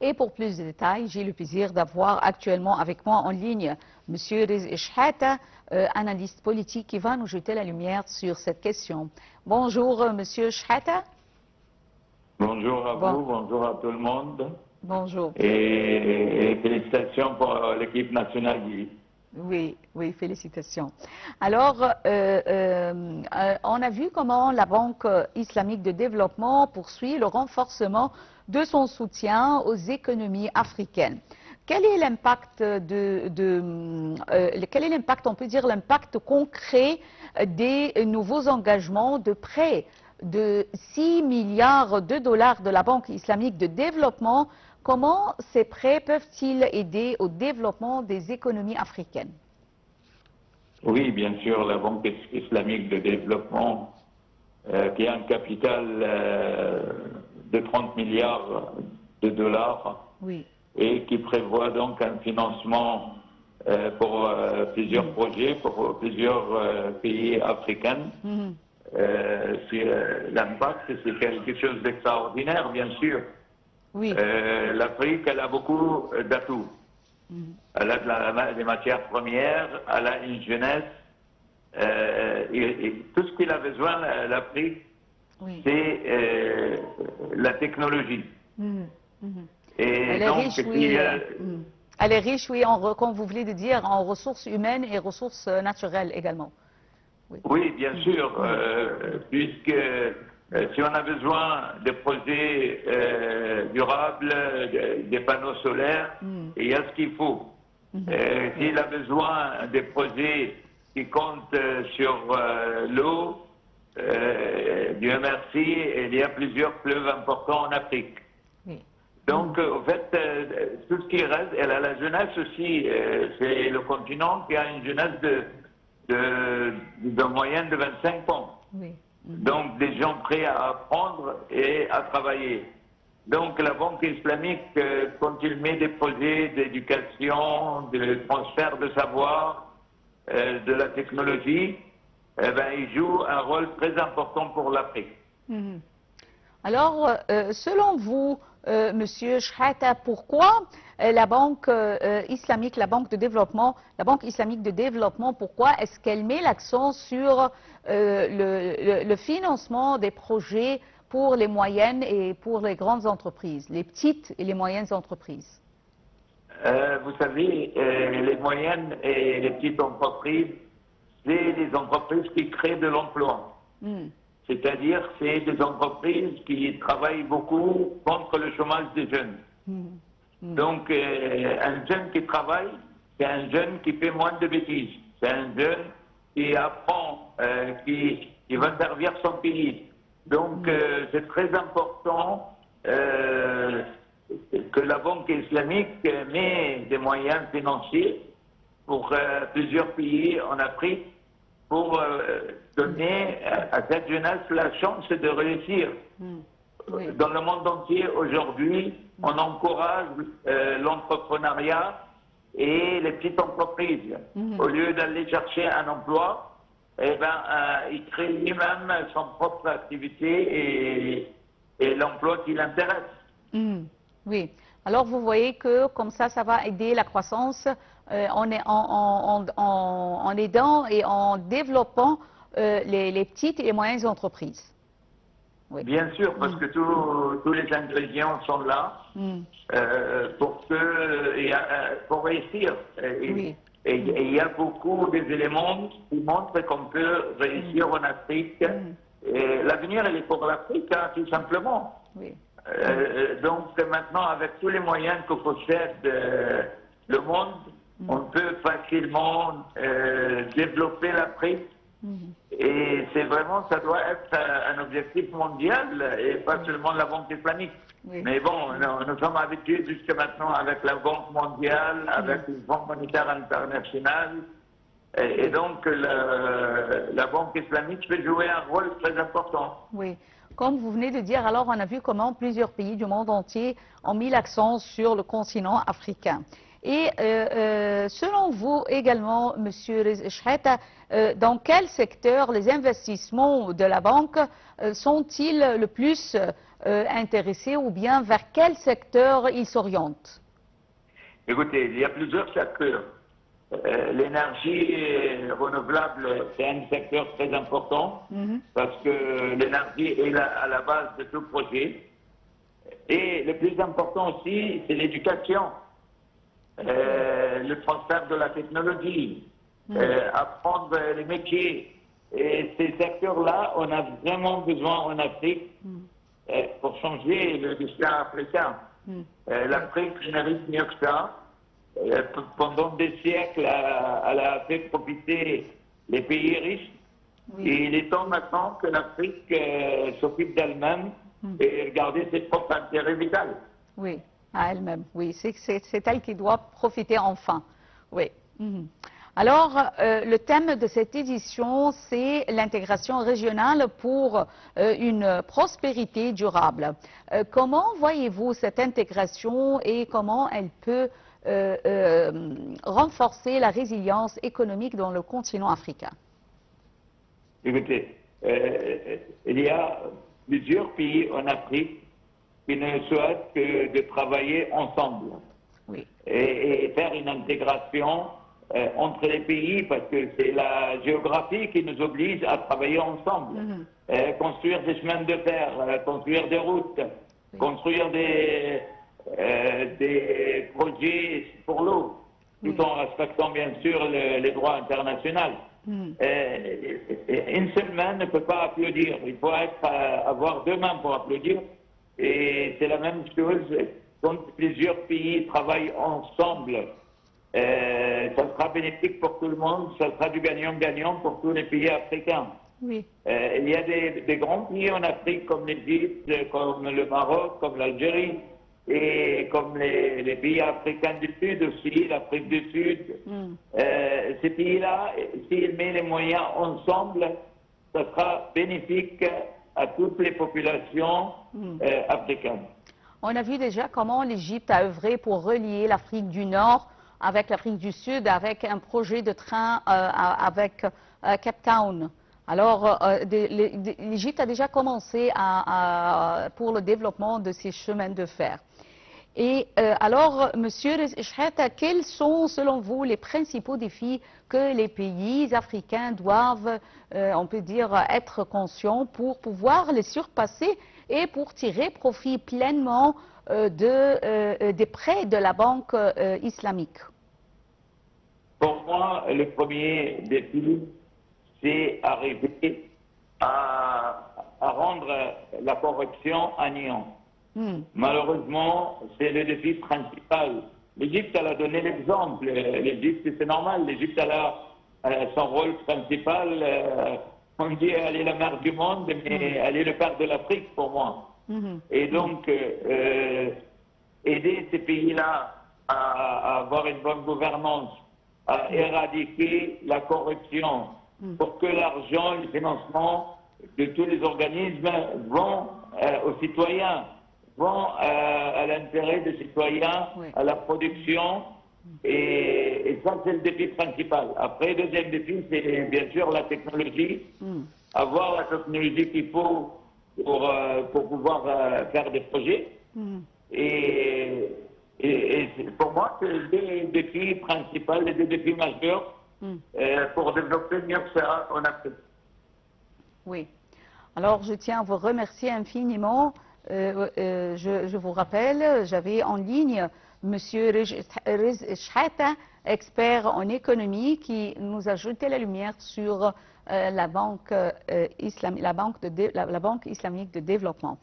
Et pour plus de détails, j'ai le plaisir d'avoir actuellement avec moi en ligne M. Rizk Chehata, analyste politique, qui va nous jeter la lumière sur cette question. Bonjour M. Chehata. Bonjour à vous, bonjour à tout le monde. Bonjour. Et félicitations pour l'équipe nationale Guy. Oui, oui, félicitations. Alors, on a vu comment la Banque islamique de développement poursuit le renforcement de son soutien aux économies africaines. Quel est l'impact on peut dire l'impact concret des nouveaux engagements de prêt de 6 milliards de dollars de la Banque islamique de développement? Comment ces prêts peuvent-ils aider au développement des économies africaines? Oui, bien sûr, la Banque islamique de développement, qui a un capital de 30 milliards de dollars, oui, et qui prévoit donc un financement pour plusieurs projets, pour plusieurs pays africains. L'impact, c'est quelque chose d'extraordinaire, bien sûr. Oui. L'Afrique, elle a beaucoup d'atouts. Elle a des matières premières, elle a une jeunesse. Et tout ce qu'il a besoin, l'Afrique, oui, c'est la technologie. Et elle est donc, riche, oui. Elle est riche, oui, comme vous venez de dire, en ressources humaines et ressources naturelles également. Oui, oui, bien sûr, puisque si on a besoin de projets durables, des panneaux solaires, il y a ce qu'il faut. S'il a besoin de projets qui comptent sur l'eau, Dieu merci, il y a plusieurs fleuves importants en Afrique. Oui. Donc, en fait, tout ce qui reste, elle a la jeunesse aussi, c'est le continent qui a une jeunesse de moyenne de 25 ans. Oui. Donc, des gens prêts à apprendre et à travailler. Donc, la Banque islamique, quand il met des projets d'éducation, de transfert de savoir, de la technologie, eh ben, il joue un rôle très important pour l'Afrique. Alors, selon vous, Monsieur Chehata, pourquoi la Banque islamique, la Banque islamique de développement, pourquoi est-ce qu'elle met l'accent sur le financement des projets pour les moyennes et pour les grandes entreprises, les petites et les moyennes entreprises? Vous savez, les moyennes et les petites entreprises, c'est des entreprises qui créent de l'emploi. C'est-à-dire, c'est des entreprises qui travaillent beaucoup contre le chômage des jeunes. Donc, un jeune qui travaille, c'est un jeune qui fait moins de bêtises. C'est un jeune qui apprend, qui va servir son pays. Donc, c'est très important que la Banque islamique met des moyens financiers pour plusieurs pays en Afrique pour donner à cette jeunesse la chance de réussir. Oui. Dans le monde entier, aujourd'hui, on encourage l'entrepreneuriat et les petites entreprises. Au lieu d'aller chercher un emploi, eh ben, il crée lui-même son propre activité et l'emploi qui l'intéresse. Oui. Alors, vous voyez que comme ça va aider la croissance en aidant et en développant les petites et les moyennes entreprises. Oui. Bien sûr, parce que tous les ingrédients sont là pour réussir. Et il y a beaucoup d'éléments qui montrent qu'on peut réussir en Afrique. L'avenir, il est pour l'Afrique, hein, tout simplement. Oui. Donc maintenant, avec tous les moyens que possède le monde, on peut facilement développer l'Afrique. Et c'est vraiment, ça doit être un objectif mondial et pas seulement la Banque islamique. Oui. Mais bon, nous sommes habitués jusqu'à maintenant avec la Banque mondiale, avec le Fonds monétaire international. Et donc, la Banque islamique peut jouer un rôle très important. Oui. Comme vous venez de dire, alors on a vu comment plusieurs pays du monde entier ont mis l'accent sur le continent africain. Et selon vous également, Monsieur Rizk Chehata, dans quel secteur les investissements de la banque sont-ils le plus intéressés ou bien vers quel secteur ils s'orientent? Écoutez, il y a plusieurs secteurs. L'énergie renouvelable, c'est un secteur très important parce que l'énergie est à la base de tout projet. Et le plus important aussi, c'est l'éducation, le transfert de la technologie, apprendre les métiers. Et ces secteurs-là, on a vraiment besoin en Afrique pour changer le destin africain. L'Afrique mérite mieux que ça. Pendant des siècles, elle a fait profiter les pays riches. Oui. Et il est temps maintenant que l'Afrique s'occupe d'elle-même et garder ses propres intérêts vitaux. Oui, à elle-même. Oui, c'est elle qui doit profiter enfin. Oui. Alors, le thème de cette édition, c'est l'intégration régionale pour une prospérité durable. Comment voyez-vous cette intégration et comment elle peut renforcer la résilience économique dans le continent africain? Écoutez, il y a plusieurs pays en Afrique qui ne souhaitent que de travailler ensemble et faire une intégration entre les pays parce que c'est la géographie qui nous oblige à travailler ensemble. Construire des chemins de fer, construire des routes, construire des projets pour l'eau, tout en respectant bien sûr les droits internationaux. Une seule main ne peut pas applaudir, il faut avoir deux mains pour applaudir. Et c'est la même chose quand plusieurs pays travaillent ensemble. Ça sera bénéfique pour tout le monde, ça sera du gagnant-gagnant pour tous les pays africains. Oui. Il y a des grands pays en Afrique comme l'Égypte, comme le Maroc, comme l'Algérie et comme les pays africains du Sud aussi, l'Afrique du Sud. Ces pays-là, s'ils mettent les moyens ensemble, ça sera bénéfique à toutes les populations africaines. On a vu déjà comment l'Égypte a œuvré pour relier l'Afrique du Nord avec l'Afrique du Sud, avec un projet de train avec Cape Town. Alors, l'Égypte a déjà commencé pour le développement de ces chemins de fer. Et alors, Monsieur Shahata, quels sont, selon vous, les principaux défis que les pays africains doivent, on peut dire, être conscients pour pouvoir les surpasser et pour tirer profit pleinement des prêts de la Banque islamique? Pour moi, le premier défi, c'est arriver à rendre la corruption à néant. Malheureusement, c'est le défi principal. L'Égypte, elle a donné l'exemple. L'Égypte, c'est normal. L'Égypte, elle a son rôle principal. On dit elle est la mère du monde, mais elle est le père de l'Afrique pour moi. Et donc, aider ces pays-là à avoir une bonne gouvernance, à éradiquer la corruption, pour que l'argent, le financement de tous les organismes vont aux citoyens, vont à l'intérêt des citoyens, à la production, et ça c'est le défi principal. Après, le deuxième défi, c'est bien sûr la technologie, avoir la technologie qu'il faut pour pouvoir faire des projets. Et pour moi, c'est le défi principal, les deux défis majeurs pour développer mieux que ça en Afrique. Oui. Alors, je tiens à vous remercier infiniment. Je vous rappelle, j'avais en ligne M. Riz Shahata, expert en économie, qui nous a jeté la lumière sur la Banque islamique de développement.